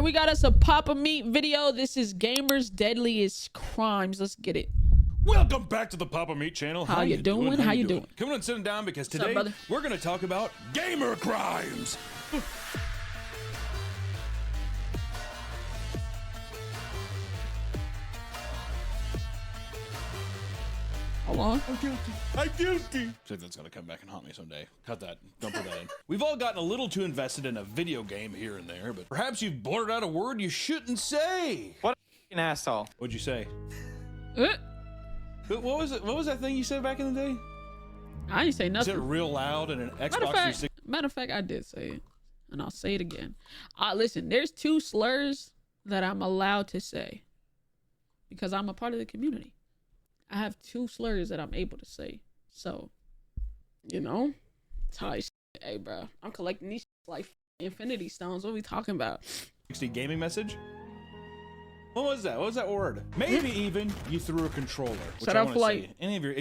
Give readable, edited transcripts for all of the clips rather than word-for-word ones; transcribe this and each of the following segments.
right, we got us a Papa Meat video. This is Gamers Deadliest Crimes. Let's get it. Welcome back to the Papa Meat channel. How you doing? How you doing? Come on, sitting down because today up, we're going to talk about gamer crimes. Hold on. I'm guilty. I'm guilty. See if that's going to come back and haunt me someday. Cut that. Don't put that in. We've all gotten a little too invested in a video game here and there, but perhaps you've blurted out a word you shouldn't say. What an asshole. What'd you say? What was it? What was that thing you said back in the day? I didn't say Is nothing. it real loud in an Xbox 360? Matter of fact, I did say it, and I'll say it again. Listen, there's 2 slurs that I'm allowed to say because I'm a part of the community. I have 2 slurs that I'm able to say. So, you know, tight. Hey, bro, I'm collecting these like Infinity Stones. What are we talking about? 60 gaming message? What was that? What was that word? Maybe even you threw a controller. Which Shout I out wanna Flight. say, any of your,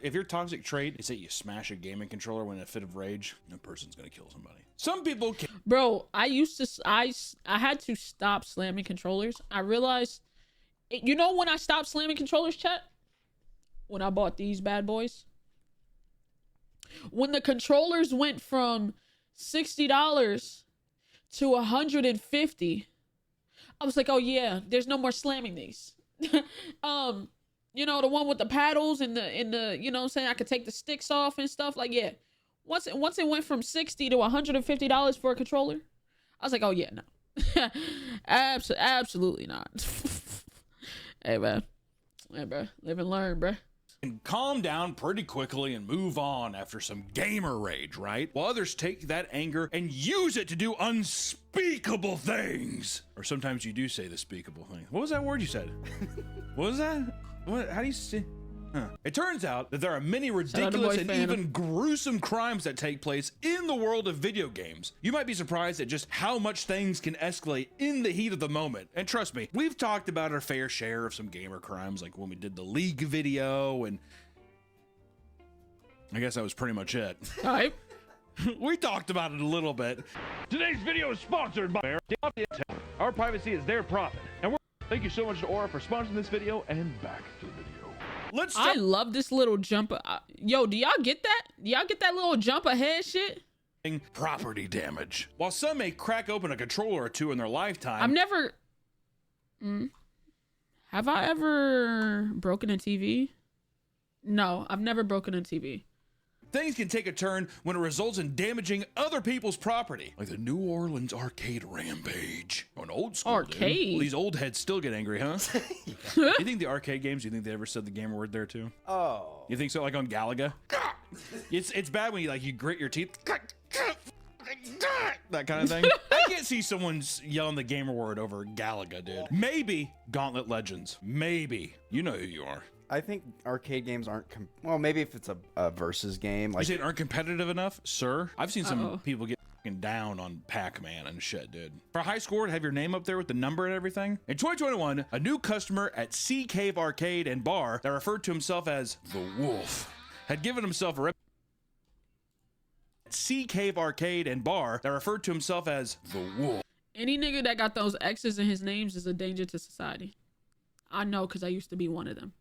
if your toxic trait is that you smash a gaming controller when in a fit of rage, that person's gonna kill somebody. Some people can. Bro, I had to stop slamming controllers. I realized, you know when I stopped slamming controllers, chat? When I bought these bad boys. When the controllers went from $60 to $150, I was like, oh yeah, there's no more slamming these. You know, the one with the paddles and the you know what I'm saying, I could take the sticks off and stuff. Like, yeah. Once it went from $60 to $150 for a controller, I was like, oh yeah, no. Absolutely not. Hey, man. Hey, bro. Live and learn, bro. And calm down pretty quickly and move on after some gamer rage, right? While others take that anger and use it to do unspeakable things. Or sometimes you do say the speakable thing. What was that word you said? What was that? What? How do you say? Huh. It turns out that there are many ridiculous and even gruesome crimes that take place in the world of video games. You might be surprised at just how much things can escalate in the heat of the moment. And trust me, we've talked about our fair share of some gamer crimes, like when we did the League video, and I guess that was pretty much it. All right. We talked about it a little bit. Today's video is sponsored by Our privacy is their profit. And thank you so much to Aura for sponsoring this video, and back to the video. I love this little jumper. Yo, do y'all get that? Do y'all get that little jump ahead shit? Property damage. While some may crack open a controller or 2 in their lifetime, I've never. Have I ever broken a TV? No, I've never broken a TV. things can take a turn when it results in damaging other people's property, like the New Orleans arcade rampage. An old school arcade. Well, these old heads still get angry, huh? You think the arcade games? You think they ever said the gamer word there too? Oh. You think so? Like on Galaga? It's bad when you grit your teeth. That kind of thing. I can't see someone yelling the gamer word over Galaga, dude. Maybe Gauntlet Legends. Maybe. You know who you are. I think arcade games aren't, well, maybe if it's a versus game. Like, You say aren't competitive enough, sir? I've seen some people get down on Pac-Man and shit, dude. For a high score, to have your name up there with the number and everything. In 2021, a new customer at Sea Cave Arcade and Bar that referred to himself as the Wolf had given himself a Sea Cave Arcade and Bar that referred to himself as the Wolf. Any nigga that got those X's in his names is a danger to society. I know, because I used to be one of them.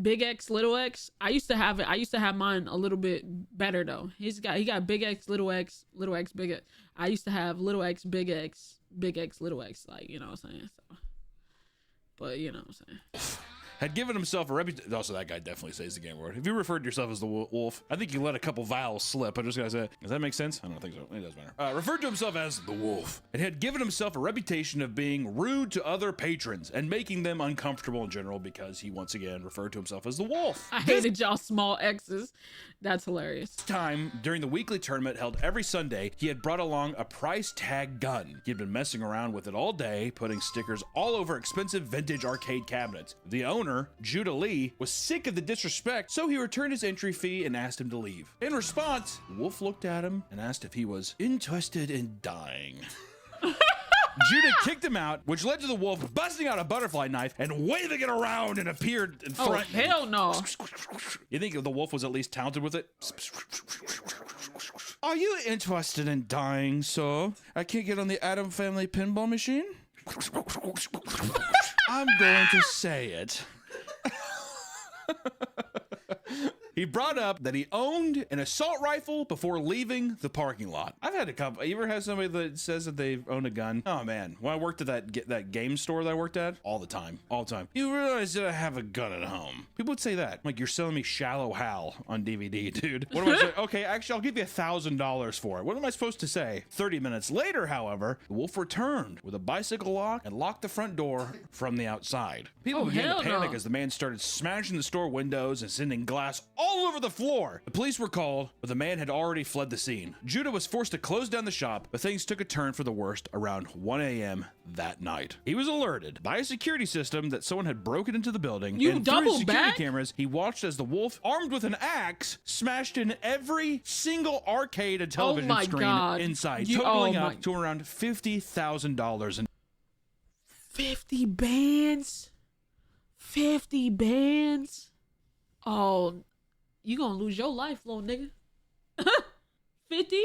Big X, little X. I used to have it. I used to have mine a little bit better though. He got big X, little X, big X. I used to have little X, big X, little X. Like, you know what I'm saying? So, but you know what I'm saying. Had given himself a reputation. Also, that guy definitely says the game word. If you referred to yourself as the Wolf, I think you let a couple vowels slip. I just gotta say, does that make sense? I don't think so. It doesn't matter. Referred to himself as the Wolf and had given himself a reputation of being rude to other patrons and making them uncomfortable in general because he once again referred to himself as the Wolf. I hated y'all small X's. That's hilarious. This time, during the weekly tournament held every Sunday, he had brought along a price tag gun. He had been messing around with it all day, putting stickers all over expensive vintage arcade cabinets. The owner, Judah Lee, was sick of the disrespect, so he returned his entry fee and asked him to leave. In response, Wolf looked at him and asked if he was interested in dying. Judah kicked him out, which led to the Wolf busting out a butterfly knife and waving it around and appeared in front. Oh, hell no. You think the Wolf was at least talented with it? Are you interested in dying, sir? I can't get on the Atom Family pinball machine. I'm going to say it. He brought up that he owned an assault rifle before leaving the parking lot. I've had a couple. You ever had somebody that says that they own a gun? Oh man, when I worked at that game store that I worked at, all the time. You realize that I have a gun at home? People would say that. Like, you're selling me Shallow Hal on DVD, dude. What am I saying? Okay, actually, I'll give you $1,000 for it. What am I supposed to say? 30 minutes later, however, the wolf returned with a bicycle lock and locked the front door from the outside. People began to panic as the man started smashing the store windows and sending glass all over the floor. The police were called, but the man had already fled the scene. Judah was forced to close down the shop, but things took a turn for the worst around 1 a.m. that night. He was alerted by a security system that someone had broken into the building. You and double through his security back? cameras, he watched as the wolf, armed with an axe, smashed in every single arcade and television screen inside, totaling up to around $50,000. And 50 bands? 50 bands? Oh, you gonna lose your life, little nigga. 50?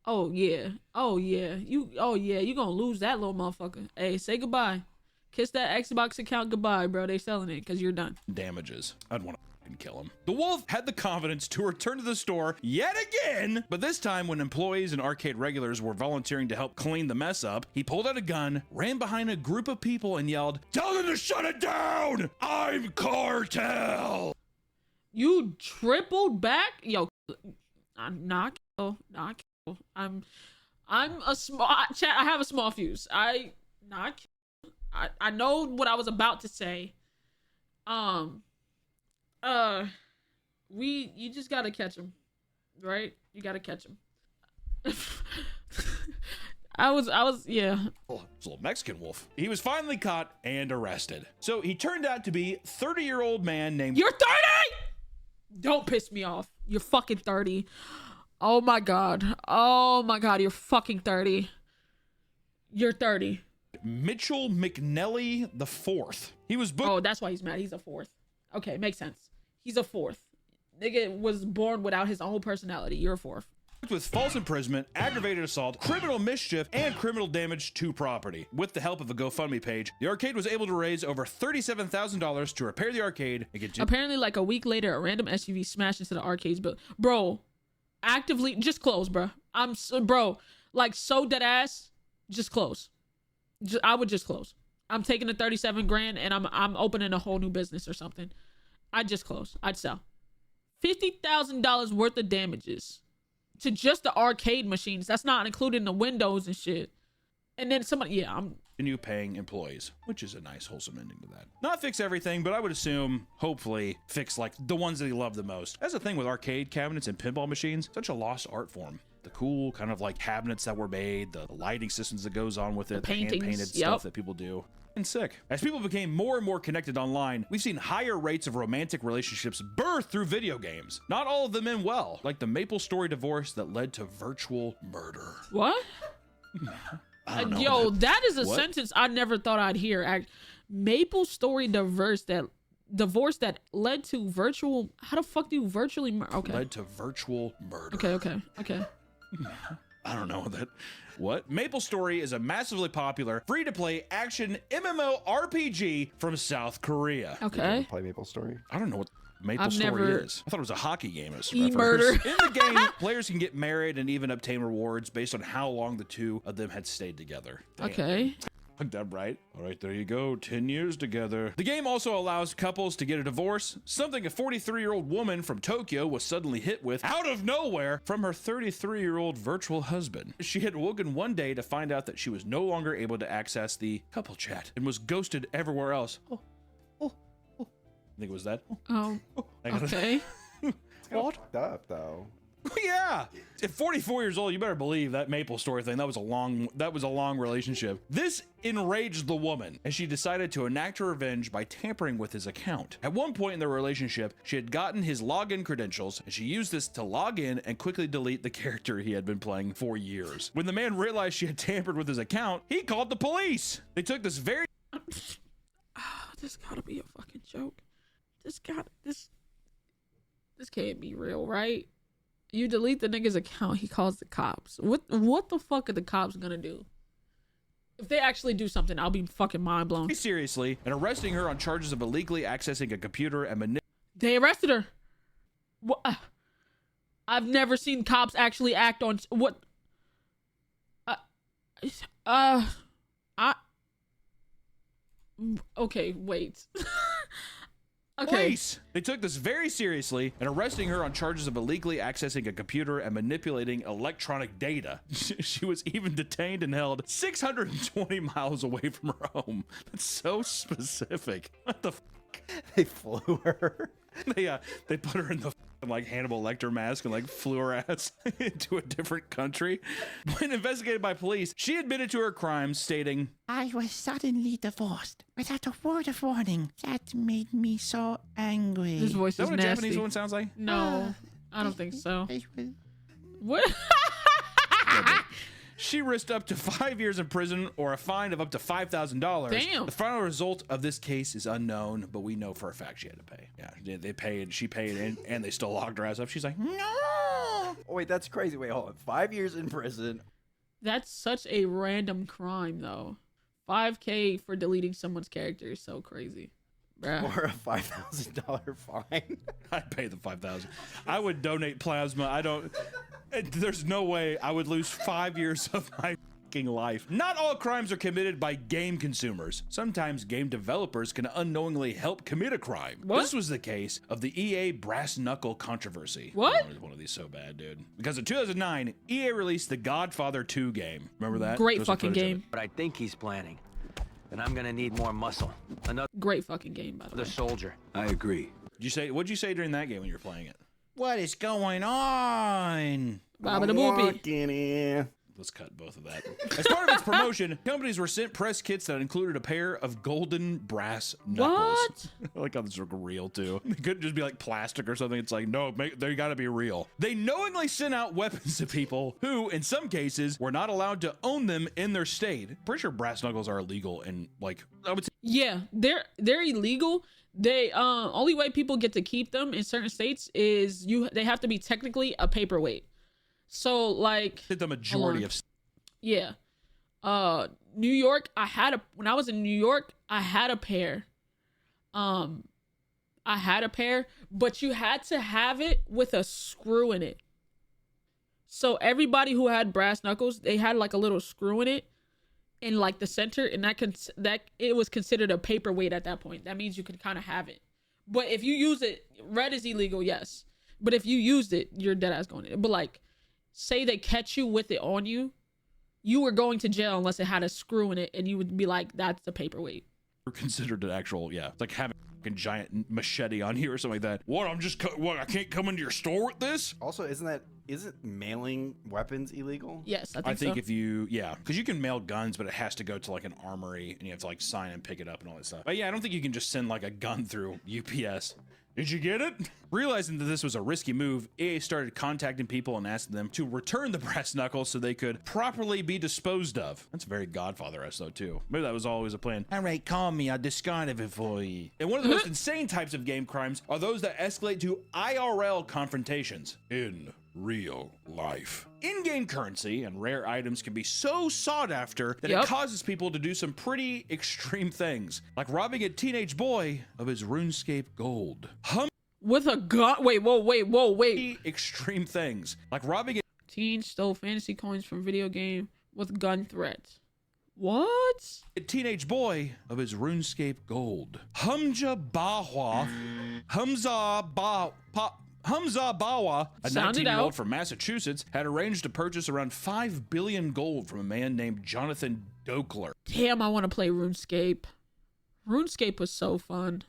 Oh yeah. You gonna lose that little motherfucker. Hey, say goodbye. Kiss that Xbox account goodbye, bro. They selling it because you're done. Damages. I'd want to kill him. The wolf had the confidence to return to the store yet again, but this time when employees and arcade regulars were volunteering to help clean the mess up, he pulled out a gun, ran behind a group of people and yelled, "Tell them to shut it down! I'm cartel!" You tripled back? Yo, I'm not kill. I'm a small chat. I have a small fuse. I know what I was about to say. You just gotta catch him, right? You gotta catch him. Yeah. Oh, it's a little Mexican wolf. He was finally caught and arrested. So he turned out to be 30-year-old man named... You're 30? Don't piss me off. You're fucking 30. Oh my god, you're fucking 30. You're 30. Mitchell McNelly the Fourth. He was booked... Oh, that's why he's mad. He's a fourth. Okay, makes sense. He's a fourth. Nigga was born without his own personality. You're a fourth. With false imprisonment, aggravated assault, criminal mischief, and criminal damage to property. With the help of a GoFundMe page, the arcade was able to raise over $37,000 to repair the arcade and get... Apparently, like a week later, a random SUV smashed into the arcades. But bro, actively just close, bro. Bro, like so dead ass. Just close. I would just close. I'm taking the 37 grand and I'm opening a whole new business or something. I'd just close. I'd sell. $50,000 worth of damages to just the arcade machines. That's not including the windows and shit. And then somebody, continue paying employees, which is a nice wholesome ending to that. Not fix everything, but I would assume, hopefully, fix like the ones that he loved the most. That's the thing with arcade cabinets and pinball machines, such a lost art form. The cool kind of like cabinets that were made, the lighting systems that goes on with it, the hand-painted stuff that people do. And sick. As people became more and more connected online, we've seen higher rates of romantic relationships birthed through video games. Not all of them end well, like the Maple Story divorce that led to virtual murder. What? Yo, that is a sentence I never thought I'd hear. Maple Story divorce that led to virtual... How the fuck do you virtually murder? Okay. Led to virtual murder. Okay. I don't know that. What? Maple Story is a massively popular, free-to-play action MMORPG from South Korea. Okay. Play Maple Story. I don't know what Maple Story is. I thought it was a hockey game. E-murder. In the game, players can get married and even obtain rewards based on how long the two of them had stayed together. Damn. Okay. That right? All right, there you go. 10 years together. The game also allows couples to get a divorce, something a 43-year-old woman from Tokyo was suddenly hit with out of nowhere from her 33-year-old virtual husband. She had woken one day to find out that she was no longer able to access the couple chat and was ghosted everywhere else. I think it was that. Okay. What? Fucked up though. Yeah, at 44 years old, you better believe that Maple Story thing. That was a long relationship. This enraged the woman, and she decided to enact her revenge by tampering with his account. At one point in their relationship, she had gotten his login credentials, and she used this to log in and quickly delete the character he had been playing for years. When the man realized she had tampered with his account, he called the police. They took this very... This gotta be a fucking joke. This can't be real, right? You delete the nigga's account, he calls the cops. What the fuck are the cops gonna do? If they actually do something, I'll be fucking mind blown. Seriously, and arresting her on charges of illegally accessing a computer and manipulating. They arrested her. What? I've never seen cops actually act on what. Okay, wait. Okay. Police. They took this very seriously and arresting her on charges of illegally accessing a computer and manipulating electronic data. She was even detained and held 620 miles away from her home. That's so specific. What the fuck? They flew her. They put her in the like Hannibal Lecter mask and like flew her ass into a different country. When investigated by police, she admitted to her crimes, stating, I was suddenly divorced without a word of warning. That made me so angry. His voice is that is what a nasty. Japanese woman sounds like? No, I don't think so. I was What? She risked up to 5 years in prison or a fine of up to $5,000. Damn. The final result of this case is unknown, but we know for a fact she had to pay. Yeah, they paid, she paid, and they still locked her ass up. She's like, no. Oh, wait, that's crazy. Wait, hold on. 5 years in prison. That's such a random crime, though. $5K for deleting someone's character is so crazy. Bruh. Or a $5,000 fine. I'd pay the $5,000. I would donate plasma. There's no way I would lose 5 years of my fucking life. Not all crimes are committed by game consumers. Sometimes game developers can unknowingly help commit a crime. What? This was the case of the EA brass knuckle controversy. What? I wanted one of these so bad, dude. Because in 2009, EA released the Godfather 2 game. Remember that? Great There was some fucking footage of game. But I think he's planning. And I'm gonna need more muscle. Another Great fucking game, by the way. soldier. I agree. What'd you say during that game when you were playing it? What is going on? Baba the Boopy. Walking in. Let's cut both of that. As part of its promotion, companies were sent press kits that included a pair of golden brass knuckles. What? I like how this look real too. They couldn't just be like plastic or something. It's like, no, they gotta be real. They knowingly sent out weapons to people who, in some cases, were not allowed to own them in their state. Pretty sure brass knuckles are illegal and like, I would say. Yeah, they're illegal. They only way people get to keep them in certain states is they have to be technically a paperweight. So like The majority of yeah. New York, when I was in New York, I had a pair. But you had to have it with a screw in it. So everybody who had brass knuckles, they had like a little screw in it in like the center, and that it was considered a paperweight at that point. That means you could kind of have it. But if you use it, red is illegal, yes. But if you used it, you're dead ass going in it. But like, say they catch you with it on you, you were going to jail unless it had a screw in it, and you would be like, that's a paperweight. considered an actual, yeah, it's like having a giant machete on you or something like that. What? I can't come into your store with this? Also, isn't mailing weapons illegal? Yes, I think so. if you, yeah, because you can mail guns, but it has to go to like an armory and you have to like sign and pick it up and all that stuff. But yeah, I don't think you can just send like a gun through UPS. Did you get it? Realizing that this was a risky move, EA started contacting people and asking them to return the brass knuckles so they could properly be disposed of. That's very Godfather-esque though too. Maybe that was always a plan. All right, call me, I'll discard it for you. And one of the most insane types of game crimes are those that escalate to IRL confrontations. In real life. In-game currency and rare items can be so sought after that it causes people to do some pretty extreme things, like robbing a teenage boy of his RuneScape gold. With a gun? Wait. Extreme things, like robbing a Teen stole fantasy coins from video game with gun threats. What? teenage boy of his RuneScape gold. Hamza Bawa, a Sound it 19-year-old out. from Massachusetts, had arranged to purchase around 5 billion gold from a man named Jonathan Dokler Damn, I want to play RuneScape. RuneScape was so fun.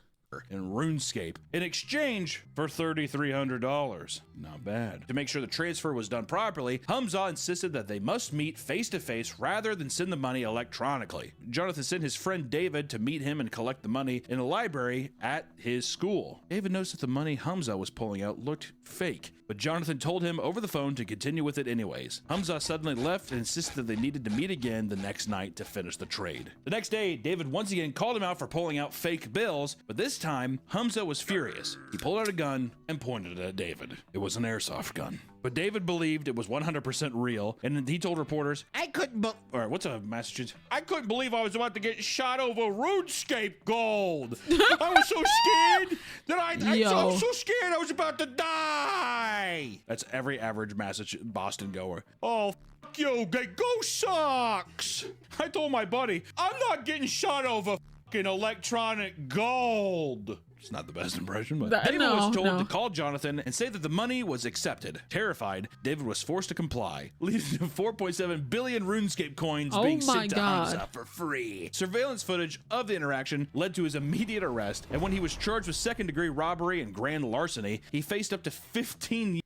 in RuneScape in exchange for $3,300. Not bad. To make sure the transfer was done properly, Hamza insisted that they must meet face-to-face rather than send the money electronically. Jonathan sent his friend David to meet him and collect the money in a library at his school. David noticed that the money Hamza was pulling out looked fake, but Jonathan told him over the phone to continue with it anyways. Hamza suddenly left and insisted that they needed to meet again the next night to finish the trade. The next day, David once again called him out for pulling out fake bills, but this time, Hamza was furious. He pulled out a gun and pointed it at David. It was an airsoft gun. But David believed it was 100% real, and he told reporters, I couldn't all right, what's a Massachusetts? I couldn't believe I was about to get shot over Runescape gold. I was so scared that I'm so scared I was about to die. That's every average Massachusetts Boston goer. Oh, f you, go sucks. I told my buddy, I'm not getting shot over fucking electronic gold. It's not the best impression, but David was told to call Jonathan and say that the money was accepted. Terrified, David was forced to comply, leading to 4.7 billion RuneScape coins being sent to Hamza for free. Surveillance footage of the interaction led to his immediate arrest, and when he was charged with second-degree robbery and grand larceny, he faced up to 15 years.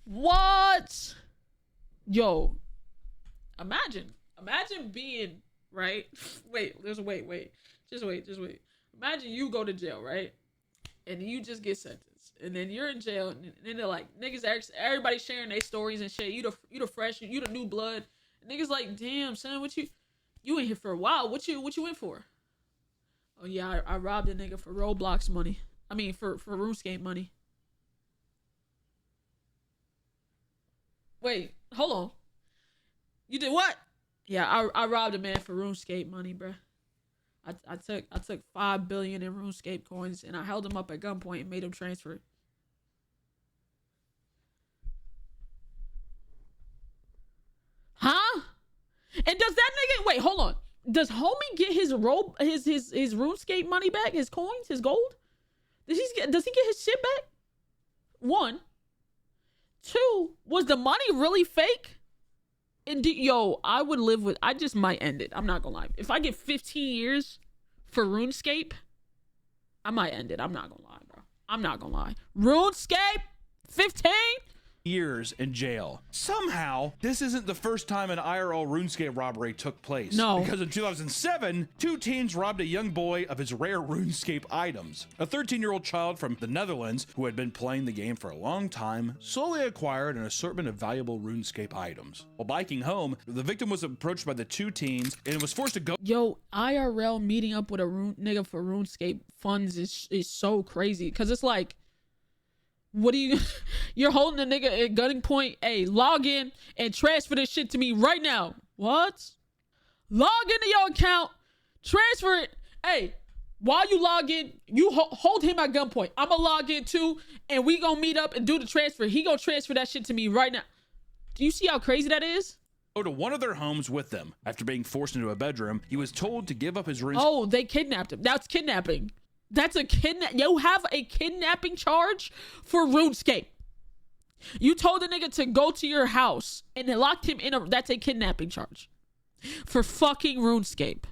What? Yo. Imagine being, right? Wait. Just wait. Imagine you go to jail, right? And you just get sentenced. And then you're in jail, and then they're like, niggas, everybody sharing their stories and shit. You the fresh, you the new blood. And niggas like, damn, son, you in here for a while. What you in for? Oh yeah, I robbed a nigga for Roblox money. I mean, for RuneScape money. Wait, hold on. You did what? Yeah, I robbed a man for RuneScape money, bruh. I took 5 billion in RuneScape coins, and I held him up at gunpoint and made him transfer it. Huh? And does that nigga wait? Hold on. Does homie get his RuneScape money back? His coins, his gold? Does he get his shit back? 1. 2. Was the money really fake? Yo, I would live with. I just might end it. I'm not gonna lie. If I get 15 years for RuneScape, I might end it. I'm not gonna lie, bro. I'm not gonna lie. RuneScape, 15 years in jail. Somehow, this isn't the first time an IRL RuneScape robbery took place. No. Because in 2007, 2 teens robbed a young boy of his rare RuneScape items. A 13-year-old child from the Netherlands, who had been playing the game for a long time, slowly acquired an assortment of valuable RuneScape items. While biking home, the victim was approached by the 2 teens and was forced to go. Yo, IRL meeting up with a nigga for RuneScape funds is so crazy. Because it's like, what do you're holding a nigga at gunning point. Hey, log in and transfer this shit to me right now. What? Log into your account, transfer it. Hey, while you log in, you hold him at gunpoint. I'm gonna log in too, and we gonna meet up and do the transfer. He gonna transfer that shit to me right now. Do you see how crazy that is? Go to one of their homes with them. After being forced into a bedroom, he was told to give up his RuneScape. Oh, they kidnapped him. That's kidnapping. That's a You have a kidnapping charge for RuneScape. You told the nigga to go to your house and they locked him in that's a kidnapping charge for fucking RuneScape.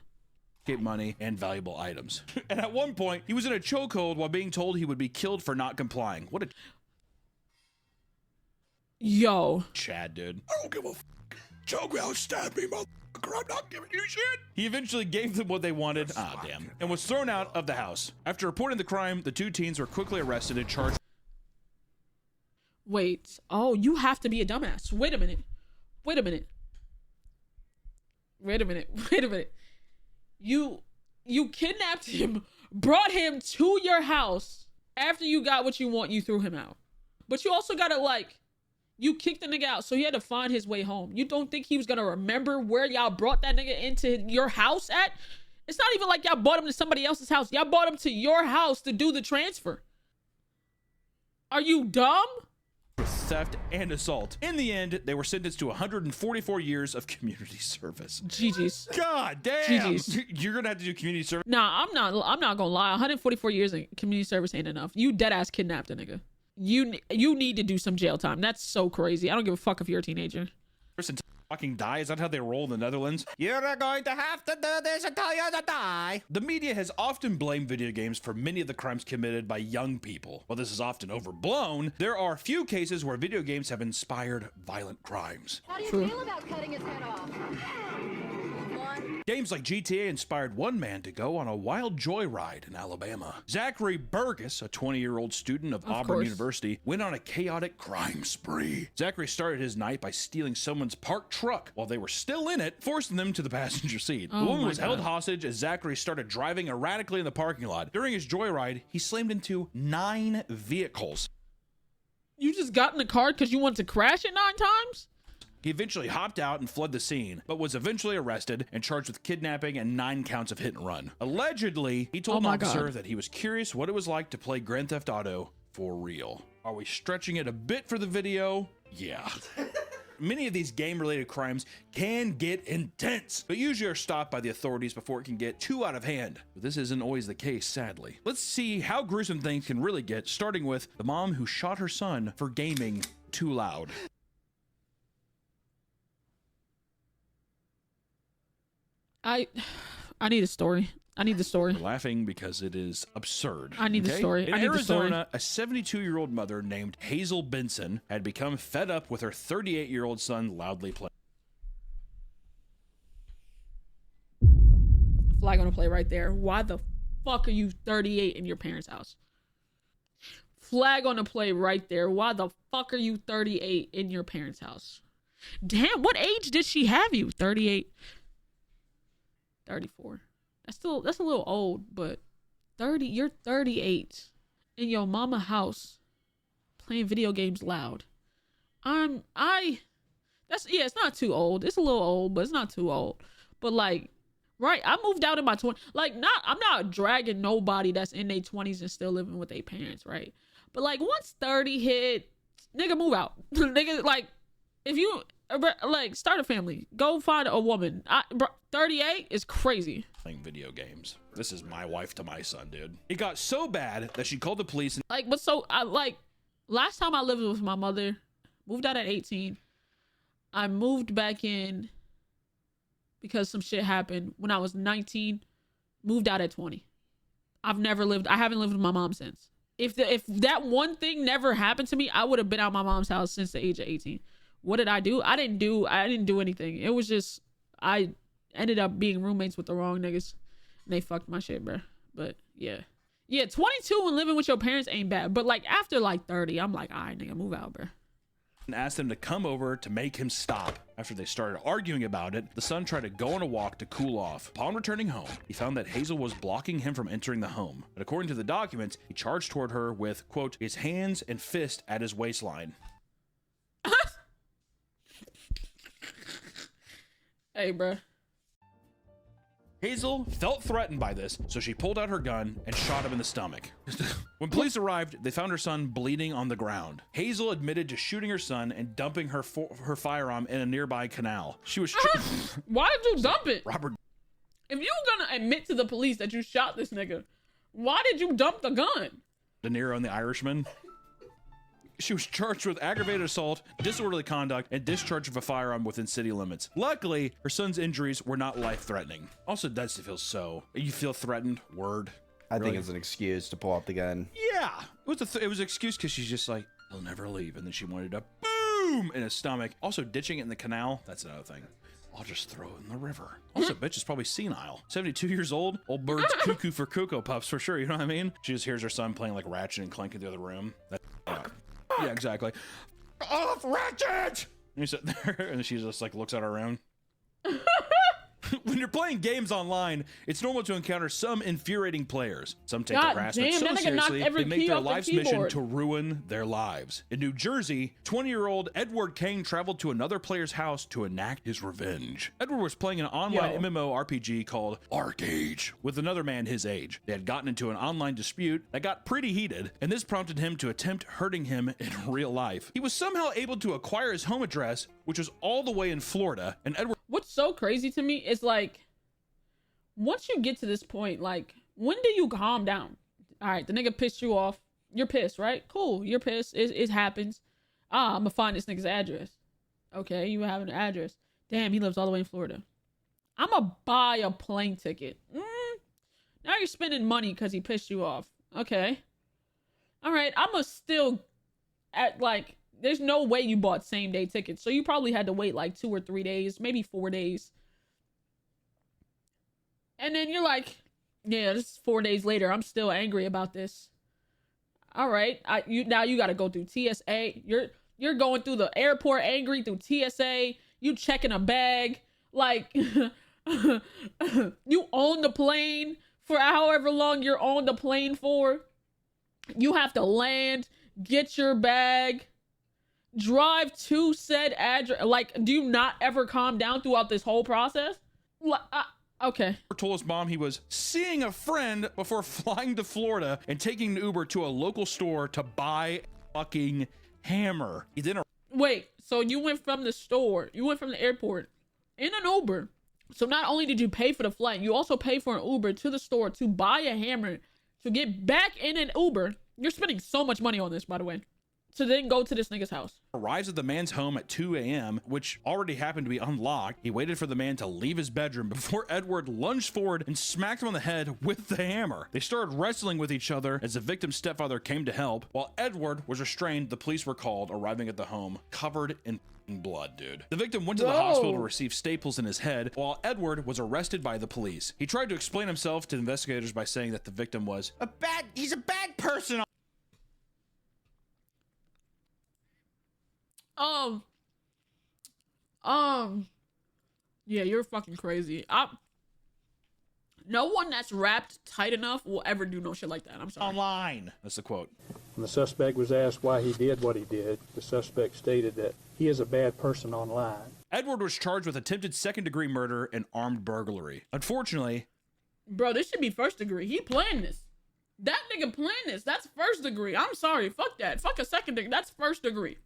Money and valuable items. And at one point, he was in a chokehold while being told he would be killed for not complying. What a Chad, dude. I don't give a f. Choke me out, stab me, motherfucker. I'm not giving you shit. He eventually gave them what they wanted. Damn. And was thrown out of the house. After reporting the crime, the 2 teens were quickly arrested and charged. Wait. Oh, you have to be a dumbass. Wait a minute. You kidnapped him, brought him to your house. After you got what you want, you threw him out. But you also gotta you kicked the nigga out, so he had to find his way home. You don't think he was gonna remember where y'all brought that nigga into your house at? It's not even like y'all brought him to somebody else's house. Y'all brought him to your house to do the transfer. Are you dumb? Theft and assault. In the end, they were sentenced to 144 years of community service. GG's. God damn. GG's. You're gonna have to do community service. Nah, I'm not gonna lie. 144 years in community service ain't enough. You dead ass kidnapped a nigga. You need to do some jail time. That's so crazy. I don't give a fuck if you're a teenager. Person fucking die. Is that how they roll in the Netherlands? You're going to have to do this until you die. The media has often blamed video games for many of the crimes committed by young people. While this is often overblown, there are few cases where video games have inspired violent crimes. How do you feel about cutting his head off? 1, Games like GTA inspired one man to go on a wild joyride in Alabama. Zachary Burgess, a 20-year-old student of Auburn course. University, went on a chaotic crime spree. Zachary started his night by stealing someone's parked truck while they were still in it, forcing them to the passenger seat. The woman was held hostage as Zachary started driving erratically in the parking lot. During his joyride, he slammed into 9 vehicles. You just got in the car because you wanted to crash it 9 times? He eventually hopped out and fled the scene, but was eventually arrested and charged with kidnapping and 9 counts of hit and run. Allegedly, he told an officer that he was curious what it was like to play Grand Theft Auto for real. Are we stretching it a bit for the video? Yeah. Many of these game-related crimes can get intense, but usually are stopped by the authorities before it can get too out of hand. But this isn't always the case, sadly. Let's see how gruesome things can really get, starting with the mom who shot her son for gaming too loud. I need a story. I need the story. We're laughing because it is absurd. I need the story. In I need the story. Arizona, a 72-year-old mother named Hazel Benson had become fed up with her 38-year-old son loudly playing. Flag on the play right there. Why the fuck are you 38 in your parents' house? Flag on the play right there. Why the fuck are you 38 in your parents' house? Damn, what age did she have you? 38. 34. That's a little old, but 30, you're 38 in your mama house playing video games loud. It's not too old. It's a little old, but it's not too old. But like, right, I moved out in my 20s. Like, I'm not dragging nobody that's in their 20s and still living with their parents, right? But like, once 30 hit, nigga, move out. Nigga, like, if you like start a family, go find a woman. 38 is crazy. Playing video games. This is my wife to my son, dude. It got so bad that she called the police. And like, but so I like last time I lived with my mother, moved out at 18. I moved back in because some shit happened when I was 19. Moved out at 20. I haven't lived with my mom since. If that one thing never happened to me, I would have been out my mom's house since the age of 18. What did I do? I didn't do anything. It was just I ended up being roommates with the wrong niggas. And they fucked my shit, bro. But yeah. Yeah, 22 and living with your parents ain't bad. But like after like 30, I'm like, all right, nigga, move out, bro. And asked them to come over to make him stop. After they started arguing about it, the son tried to go on a walk to cool off. Upon returning home, he found that Hazel was blocking him from entering the home. But according to the documents, he charged toward her with, quote, his hands and fist at his waistline. Hey, bro. Hazel felt threatened by this, so she pulled out her gun and shot him in the stomach. When police arrived, they found her son bleeding on the ground. Hazel admitted to shooting her son and dumping her firearm in a nearby canal. She was... Why did you dump it? Robert... If you were gonna admit to the police that you shot this nigga, why did you dump the gun? De Niro and the Irishman. She was charged with aggravated assault, disorderly conduct, and discharge of a firearm within city limits. Luckily, her son's injuries were not life-threatening. Also, does feel so. You feel threatened? Word. I Really? think it's an excuse to pull out the gun. Yeah. It was an excuse because she's just like, he'll never leave. And then she wanted a boom in his stomach. Also, ditching it in the canal. That's another thing. I'll just throw it in the river. Also, bitch is probably senile. 72 years old. Old bird's cuckoo for Cocoa Puffs for sure. You know what I mean? She just hears her son playing like Ratchet and Clank in the other room. Yeah, exactly. Off, Ratchet! And you sit there, and she just like looks at her own. When you're playing games online, it's normal to encounter some infuriating players. Some take their harassment so seriously, they make their life's mission to ruin their lives. In New Jersey, 20-year-old Edward Kane traveled to another player's house to enact his revenge. Edward was playing an online MMORPG called Arcade with another man his age. They had gotten into an online dispute that got pretty heated, and this prompted him to attempt hurting him in real life. He was somehow able to acquire his home address, which was all the way in Florida, and Edward... What's so crazy to me is like, once you get to this point, like, when do you calm down? All right, the nigga pissed you off. You're pissed, right? Cool, you're pissed. It happens. I'm gonna find this nigga's address. Okay, you have an address. Damn, he lives all the way in Florida. I'm gonna buy a plane ticket. Now you're spending money because he pissed you off. Okay. All right, I'm gonna still, there's no way you bought same day tickets. So you probably had to wait like 2 or 3 days, maybe 4 days. And then you're like, yeah, this is 4 days later. I'm still angry about this. All right. Now you got to go through TSA. You're going through the airport angry through TSA. You checking a bag. Like, you own the plane for however long you're on the plane for. You have to land, get your bag, drive to said address. Like, do you not ever calm down throughout this whole process? Okay. Told his mom he was seeing a friend before flying to Florida and taking an Uber to a local store to buy a fucking hammer. He then Wait, so you went from the airport in an Uber. So not only did you pay for the flight, you also pay for an Uber to the store to buy a hammer to get back in an Uber. You're spending so much money on this, by the way. To then go to this nigga's house. arrives at the man's home at 2 a.m., which already happened to be unlocked. He waited for the man to leave his bedroom before Edward lunged forward and smacked him on the head with the hammer. They started wrestling with each other as the victim's stepfather came to help. While Edward was restrained, the police were called, arriving at the home covered in blood, dude. The victim went to the hospital to receive staples in his head, while Edward was arrested by the police. He tried to explain himself to investigators by saying that the victim was he's a bad person. Yeah, you're fucking crazy. No one that's wrapped tight enough will ever do no shit like that. I'm sorry. Online. That's the quote. When the suspect was asked why he did what he did, the suspect stated that he is a bad person online. Edward was charged with attempted second-degree murder and armed burglary. Unfortunately, bro, this should be first degree. He planned this. That nigga planned this. That's first degree. I'm sorry. Fuck that. Fuck a second degree. That's first degree.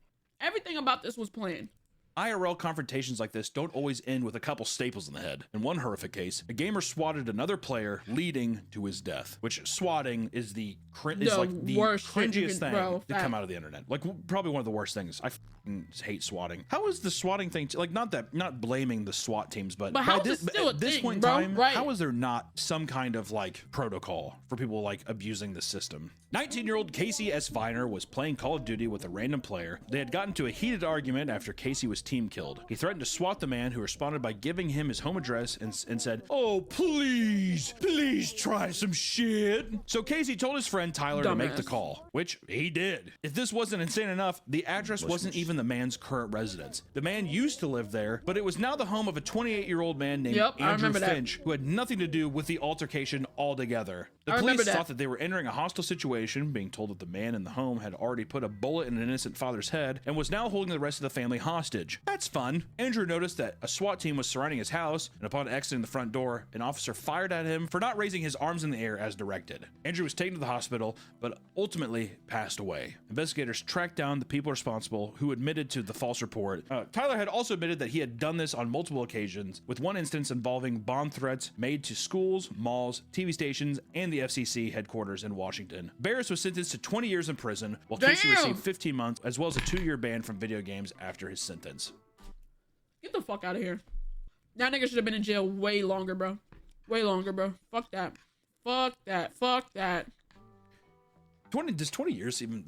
Everything about this was planned. IRL confrontations like this don't always end with a couple staples in the head. In one horrific case, a gamer swatted another player, leading to his death. Which swatting is the cringiest thing to come out of the internet. Like probably one of the worst things. I hate swatting. How is the swatting thing like not blaming the SWAT teams, but how is it still at this point in time, how is there not some kind of like protocol for people like abusing the system? 19-year-old Casey S. Viner was playing Call of Duty with a random player. They had gotten to a heated argument after Casey was team killed. He threatened to swat the man, who responded by giving him his home address and said, "Oh, please try some shit." So Casey told his friend Tyler to make the call, which he did. If this wasn't insane enough, the address wasn't even the man's current residence. The man used to live there, but it was now the home of a 28-year-old man named Andrew Finch, who had nothing to do with the altercation altogether. The police thought that they were entering a hostile situation, being told that the man in the home had already put a bullet in an innocent father's head and was now holding the rest of the family hostage. That's fun. Andrew noticed that a SWAT team was surrounding his house, and upon exiting the front door, an officer fired at him for not raising his arms in the air as directed. Andrew was taken to the hospital, but ultimately passed away. Investigators tracked down the people responsible, who admitted to the false report. Tyler had also admitted that he had done this on multiple occasions, with one instance involving bomb threats made to schools, malls, TV stations, and the FCC headquarters in Washington. Barris was sentenced to 20 years in prison, while Casey received 15 months, as well as a 2-year ban from video games after his sentence. Get the fuck out of here. That nigga should have been in jail way longer, bro. Way longer, bro. Fuck that. Fuck that. Fuck that. 20 years even,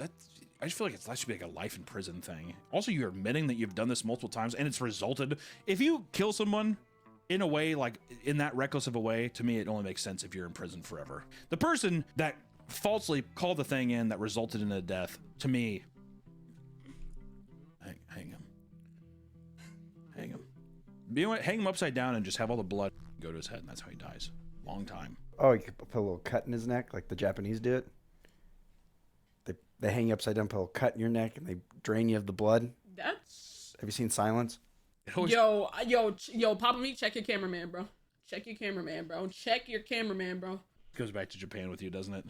I just feel like that should be like a life in prison thing. Also, you're admitting that you've done this multiple times and it's resulted. If you kill someone in a way, like in that reckless of a way, to me, it only makes sense if you're in prison forever. The person that falsely called the thing in that resulted in a death, to me, hang him. Hang him. You know what? Hang him upside down and just have all the blood go to his head, and that's how he dies. Long time. Oh, you could put a little cut in his neck like the Japanese do it? They hang you upside down, put a little cut in your neck, and they drain you of the blood. That's... Have you seen Silence? Yo, Papa Me, check your cameraman, bro. Check your cameraman, bro. Check your cameraman, bro. Goes back to Japan with you, doesn't it?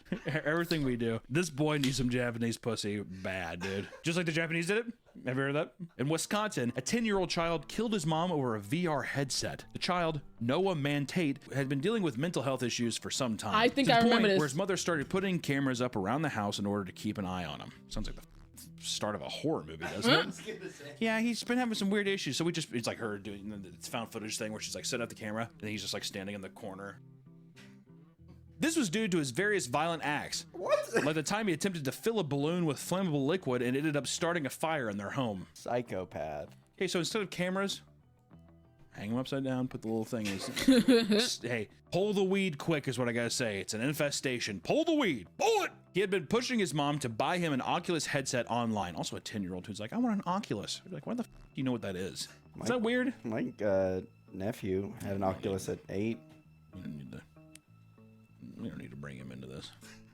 Everything we do. This boy needs some Japanese pussy bad, dude. Just like the Japanese did it. Have you heard of that? In Wisconsin, a 10-year-old child killed his mom over a VR headset. The child, Noah Mann Tate, had been dealing with mental health issues for some time. I think I remember this. Where his mother started putting cameras up around the house in order to keep an eye on him. Sounds like the start of a horror movie, doesn't it? Yeah, he's been having some weird issues. So it's like her doing the found footage thing where she's like set up the camera and he's just like standing in the corner. This was due to his various violent acts. What? Like the time he attempted to fill a balloon with flammable liquid and ended up starting a fire in their home. Psychopath. Okay, so instead of cameras, Hang him upside down, put the little thing in his... Hey, pull the weed quick is what I gotta say. It's an infestation. Pull the weed. Pull it! He had been pushing his mom to buy him an Oculus headset online. Also a 10-year-old who's like, I want an Oculus. I'd be like, why the f do you know what that is? Is that weird? My nephew had an Oculus at 8. We don't need to bring him into this.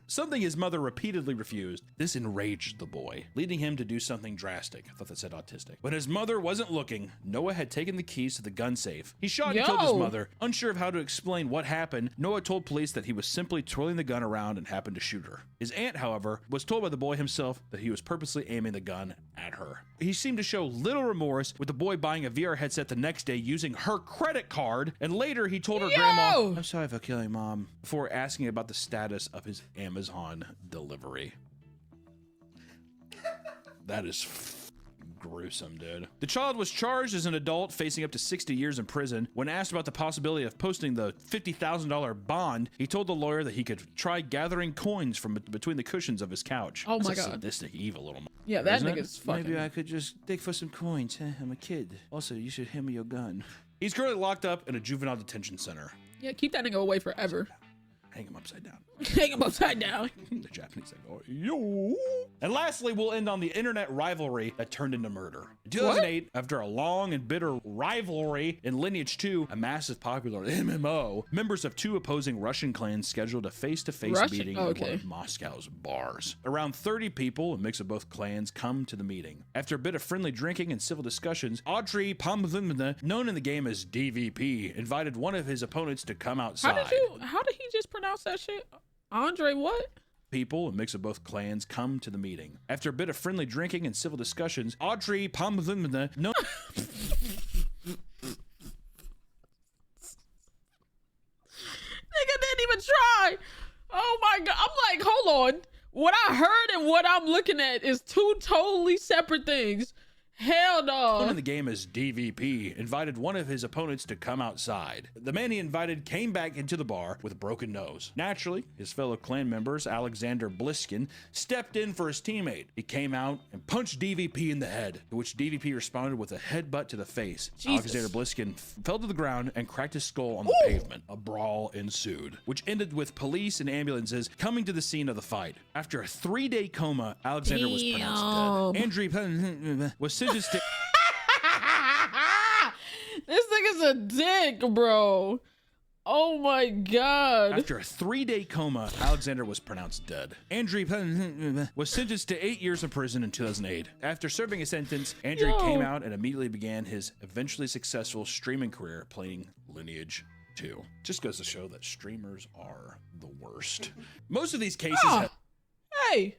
Something his mother repeatedly refused. This enraged the boy, leading him to do something drastic. I thought that said autistic. When his mother wasn't looking, Noah had taken the keys to the gun safe. He shot and killed his mother. Unsure of how to explain what happened, Noah told police that he was simply twirling the gun around and happened to shoot her. His aunt, however, was told by the boy himself that he was purposely aiming the gun at her. He seemed to show little remorse, with the boy buying a VR headset the next day using her credit card, and later he told her grandma, I'm sorry for killing mom, before asking about the status of his Amazon delivery. That is gruesome, dude. The child was charged as an adult, facing up to 60 years in prison. When asked about the possibility of posting the $50,000 bond, he told the lawyer that he could try gathering coins from between the cushions of his couch. Oh my That's a God. sadistic, evil little. Yeah, that nigga's fucking. Maybe I could just dig for some coins. I'm a kid. Also, you should hand me your gun. He's currently locked up in a juvenile detention center. Yeah, keep that nigga away forever. Hang him upside down. Hang him upside down. The Japanese like, oh, yo. And lastly, we'll end on the internet rivalry that turned into murder. In 2008, after a long and bitter rivalry in Lineage 2, a massive popular MMO, members of two opposing Russian clans scheduled a face-to-face meeting in one of Moscow's bars. Around 30 people, a mix of both clans, come to the meeting. After a bit of friendly drinking and civil discussions, Audrey Pomvimna, known in the game as DVP, invited one of his opponents to come outside. How did he just pronounce that shit? Andre what? People, a mix of both clans, come to the meeting. After a bit of friendly drinking and civil discussions, Audrey Pomvimna, known... Nigga didn't even try. Oh my God. I'm like, hold on. What I heard and what I'm looking at is two totally separate things. Hell no. Known in the game as DVP, invited one of his opponents to come outside. The man he invited came back into the bar with a broken nose. Naturally, his fellow clan members, Alexander Bliskin, stepped in for his teammate. He came out and punched DVP in the head, to which DVP responded with a headbutt to the face. Jesus. Alexander Bliskin fell to the ground and cracked his skull on the pavement. A brawl ensued, which ended with police and ambulances coming to the scene of the fight. After a 3-day coma, Alexander was pronounced dead. Andrew was sentenced to... This nigga's a dick, bro. Oh my God. After a 3-day coma, Alexander was pronounced dead. Andrew was sentenced to 8 years in prison in 2008. After serving a sentence, Andrew came out and immediately began his eventually successful streaming career playing Lineage 2. Just goes to show that streamers are the worst. Most of these cases Hey,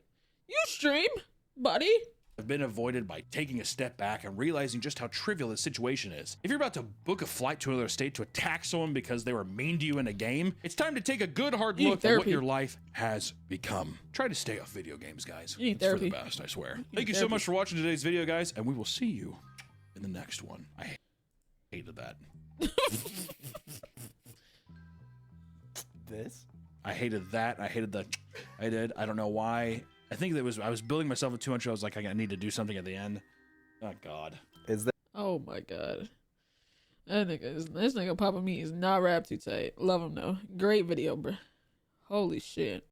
you stream, buddy. Have been avoided by taking a step back and realizing just how trivial the situation is. If you're about to book a flight to another state to attack someone because they were mean to you in a game, it's time to take a good hard look at what your life has become. Try to stay off video games, guys. It's for the best, I swear. Thank you so much for watching today's video, guys, and we will see you in the next one. I hated that. I hated that. I hated the... I did. I don't know why. I think that was I was building myself up too much. I was like, I need to do something at the end. Oh God. Oh my God. This nigga Papa Me is not rap too tight. Love him though. Great video, bro. Holy shit.